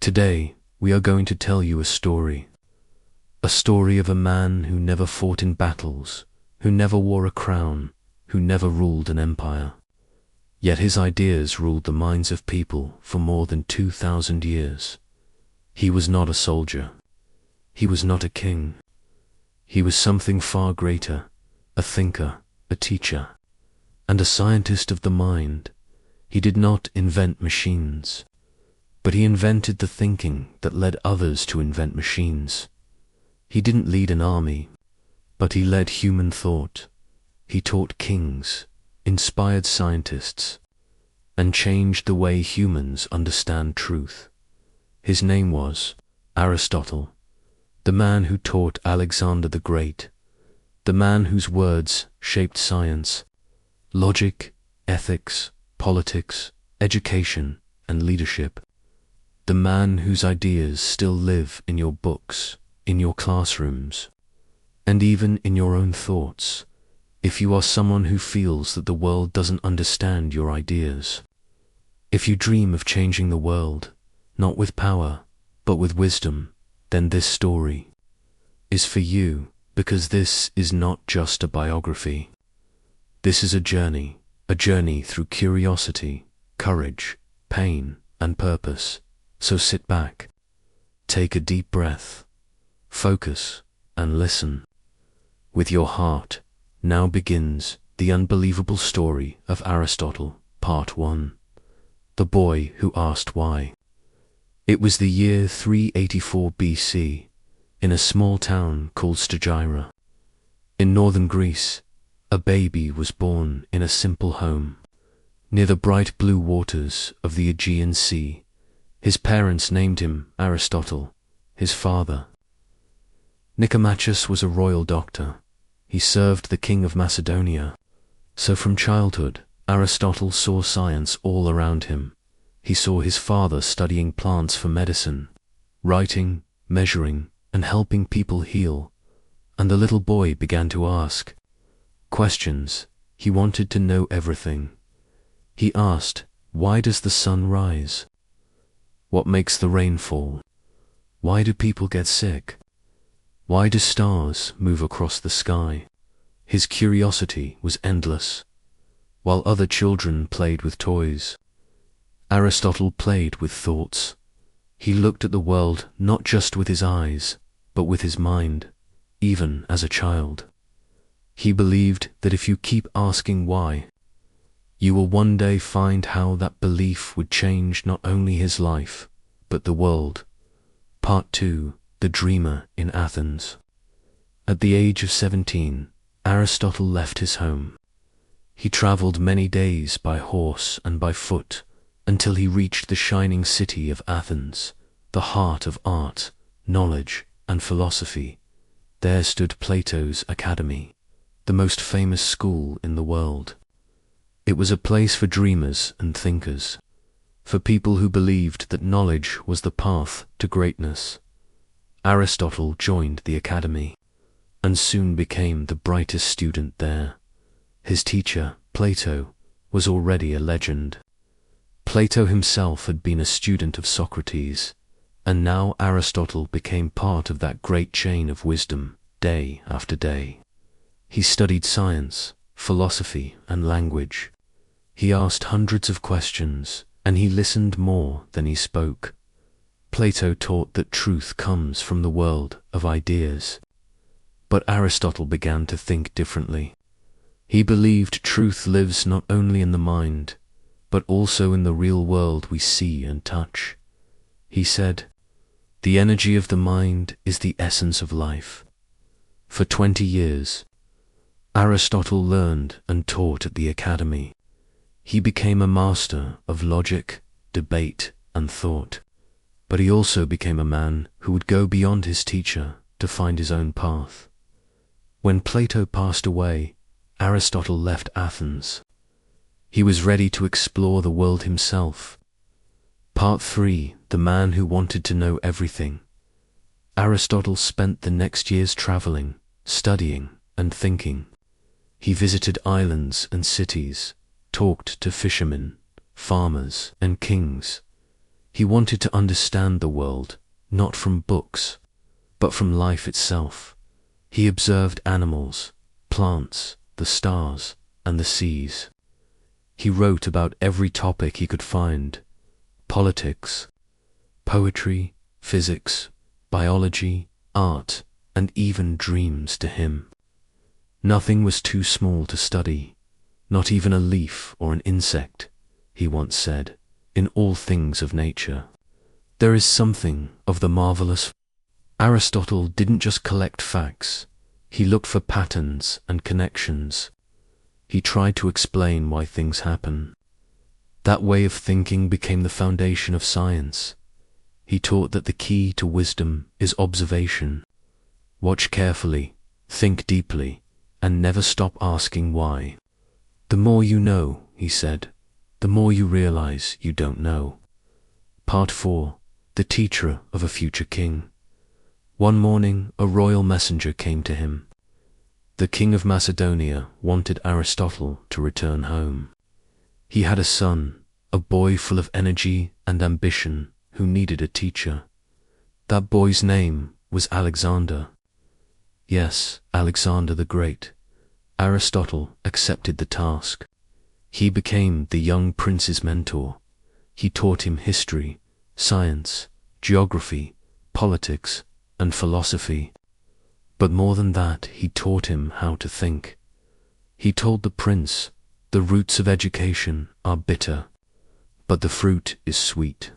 Today, we are going to tell you a story of a man who never fought in battles, who never wore a crown, who never ruled an empire. Yet his ideas ruled the minds of people for more than 2,000 years. He was not a soldier. He was not a king. He was something far greater, a thinker, a teacher, and a scientist of the mind. He did not invent machines, but he invented the thinking that led others to invent machines. He didn't lead an army, but he led human thought. He taught kings, inspired scientists, and changed the way humans understand truth. His name was Aristotle, the man who taught Alexander the Great, the man whose words shaped science, logic, ethics, politics, education, and leadership. The man whose ideas still live in your books, in your classrooms, and even in your own thoughts, if you are someone who feels that the world doesn't understand your ideas. If you dream of changing the world, not with power, but with wisdom, then this story is for you, because this is not just a biography. This is a journey through curiosity, courage, pain, and purpose. So sit back, take a deep breath, focus, and listen. With your heart, now begins the unbelievable story of Aristotle, Part 1. The Boy Who Asked Why. It was the year 384 BC, in a small town called Stagira. In northern Greece, a baby was born in a simple home, near the bright blue waters of the Aegean Sea. His parents named him Aristotle, his father. Nicomachus was a royal doctor. He served the king of Macedonia. So from childhood, Aristotle saw science all around him. He saw his father studying plants for medicine, writing, measuring, and helping people heal. And the little boy began to ask questions. He wanted to know everything. He asked, why does the sun rise? What makes the rain fall? Why do people get sick? Why do stars move across the sky? His curiosity was endless. While other children played with toys, Aristotle played with thoughts. He looked at the world not just with his eyes, but with his mind, even as a child. He believed that if you keep asking why, you will one day find how that belief would change not only his life, but the world. Part 2. The Dreamer in Athens. At the age of 17, Aristotle left his home. He traveled many days by horse and by foot until he reached the shining city of Athens, the heart of art, knowledge, and philosophy. There stood Plato's Academy, the most famous school in the world. It was a place for dreamers and thinkers, for people who believed that knowledge was the path to greatness. Aristotle joined the academy, and soon became the brightest student there. His teacher, Plato, was already a legend. Plato himself had been a student of Socrates, and now Aristotle became part of that great chain of wisdom, day after day. He studied science, philosophy, and language. He asked hundreds of questions, and he listened more than he spoke. Plato taught that truth comes from the world of ideas. But Aristotle began to think differently. He believed truth lives not only in the mind, but also in the real world we see and touch. He said, "The energy of the mind is the essence of life." For 20 years, Aristotle learned and taught at the academy. He became a master of logic, debate, and thought. But he also became a man who would go beyond his teacher to find his own path. When Plato passed away, Aristotle left Athens. He was ready to explore the world himself. Part 3. The Man Who Wanted to Know Everything. Aristotle spent the next years traveling, studying, and thinking. He visited islands and cities, talked to fishermen, farmers, and kings. He wanted to understand the world, not from books, but from life itself. He observed animals, plants, the stars, and the seas. He wrote about every topic he could find: politics, poetry, physics, biology, art, and even dreams to him. Nothing was too small to study, not even a leaf or an insect, he once said, in all things of nature. There is something of the marvelous. Aristotle didn't just collect facts, he looked for patterns and connections. He tried to explain why things happen. That way of thinking became the foundation of science. He taught that the key to wisdom is observation. Watch carefully, think deeply, and never stop asking why. The more you know, he said, the more you realize you don't know. Part 4. The teacher of a future king. One morning, a royal messenger came to him. The king of Macedonia wanted Aristotle to return home. He had a son, a boy full of energy and ambition, who needed a teacher. That boy's name was Alexander. Yes, Alexander the Great. Aristotle accepted the task. He became the young prince's mentor. He taught him history, science, geography, politics, and philosophy. But more than that, he taught him how to think. He told the prince, the roots of education are bitter, but the fruit is sweet.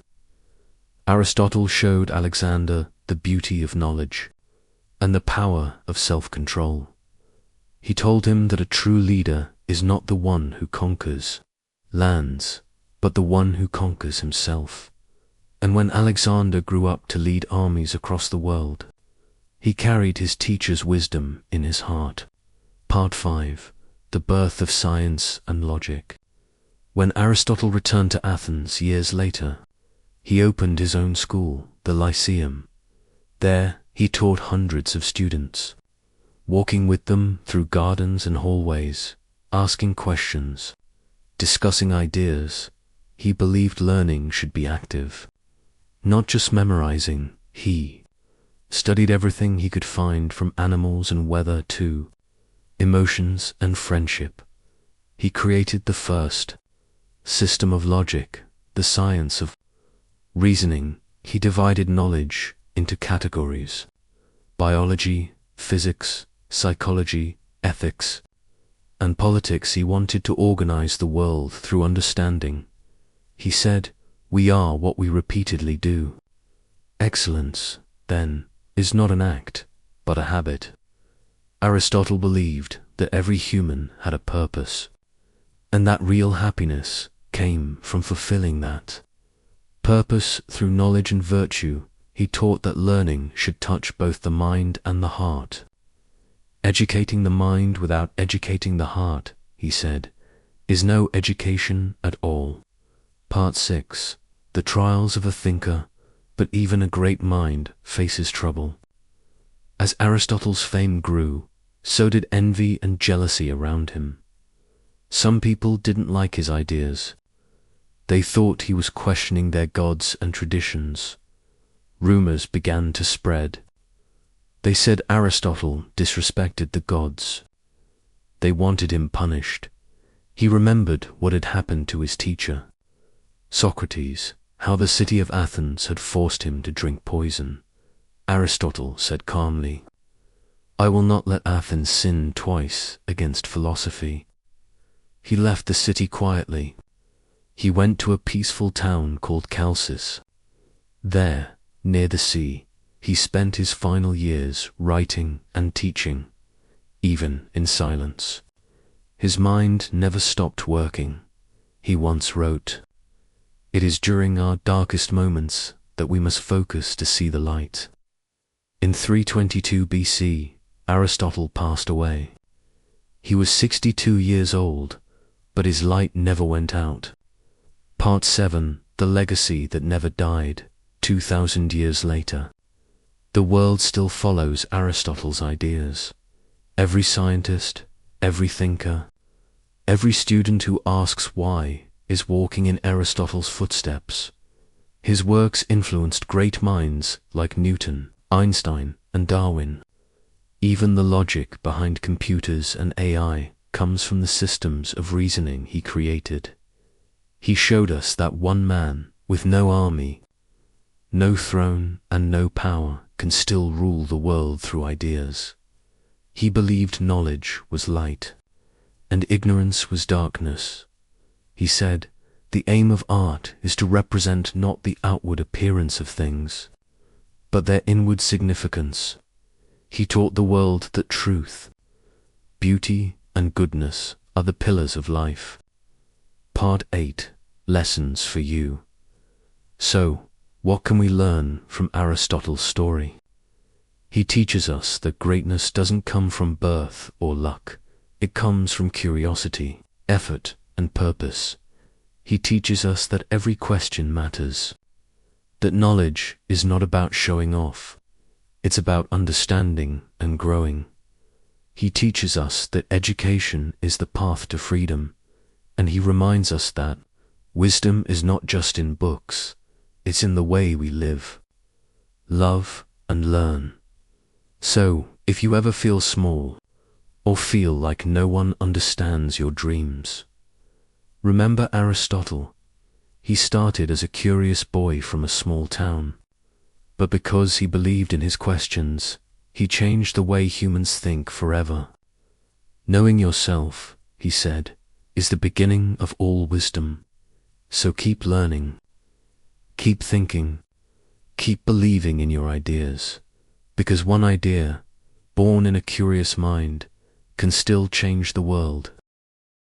Aristotle showed Alexander the beauty of knowledge and the power of self-control. He told him that a true leader is not the one who conquers lands, but the one who conquers himself. And when Alexander grew up to lead armies across the world, he carried his teacher's wisdom in his heart. Part 5. The birth of science and logic. When Aristotle returned to Athens years later, he opened his own school, the Lyceum. There, he taught hundreds of students, walking with them through gardens and hallways, asking questions, discussing ideas. He believed learning should be active, not just memorizing. He studied everything he could find, from animals and weather to emotions and friendship. He created the first system of logic, the science of reasoning. He divided knowledge into categories: biology, physics, psychology, ethics, and politics. He wanted to organize the world through understanding. He said, "We are what we repeatedly do." Excellence, then, is not an act, but a habit. Aristotle believed that every human had a purpose, and that real happiness came from fulfilling that purpose through knowledge and virtue. He taught that learning should touch both the mind and the heart. Educating the mind without educating the heart, he said, is no education at all. Part 6. The trials of a thinker. But even a great mind faces trouble. As Aristotle's fame grew, so did envy and jealousy around him. Some people didn't like his ideas. They thought he was questioning their gods and traditions. Rumors began to spread. They said Aristotle disrespected the gods. They wanted him punished. He remembered what had happened to his teacher, Socrates, how the city of Athens had forced him to drink poison. Aristotle said calmly, "I will not let Athens sin twice against philosophy." He left the city quietly. He went to a peaceful town called Chalcis. There, near the sea, he spent his final years writing and teaching, even in silence. His mind never stopped working. He once wrote, "It is during our darkest moments that we must focus to see the light." In 322 BC, Aristotle passed away. He was 62 years old, but his light never went out. Part 7. The legacy that never died. 2,000 years later, the world still follows Aristotle's ideas. Every scientist, every thinker, every student who asks why is walking in Aristotle's footsteps. His works influenced great minds like Newton, Einstein, and Darwin. Even the logic behind computers and AI comes from the systems of reasoning he created. He showed us that one man, with no army, no throne, and no power, can still rule the world through ideas. He believed knowledge was light, and ignorance was darkness. He said, "The aim of art is to represent not the outward appearance of things, but their inward significance." He taught the world that truth, beauty, and goodness are the pillars of life. Part 8. Lessons for you. So, what can we learn from Aristotle's story? He teaches us that greatness doesn't come from birth or luck. It comes from curiosity, effort, and purpose. He teaches us that every question matters, that knowledge is not about showing off. It's about understanding and growing. He teaches us that education is the path to freedom, and he reminds us that wisdom is not just in books, it's in the way we live, love, and learn. So, if you ever feel small, or feel like no one understands your dreams, remember Aristotle. He started as a curious boy from a small town, but because he believed in his questions, he changed the way humans think forever. Knowing yourself, he said, is the beginning of all wisdom. So keep learning, keep thinking, keep believing in your ideas, because one idea, born in a curious mind, can still change the world.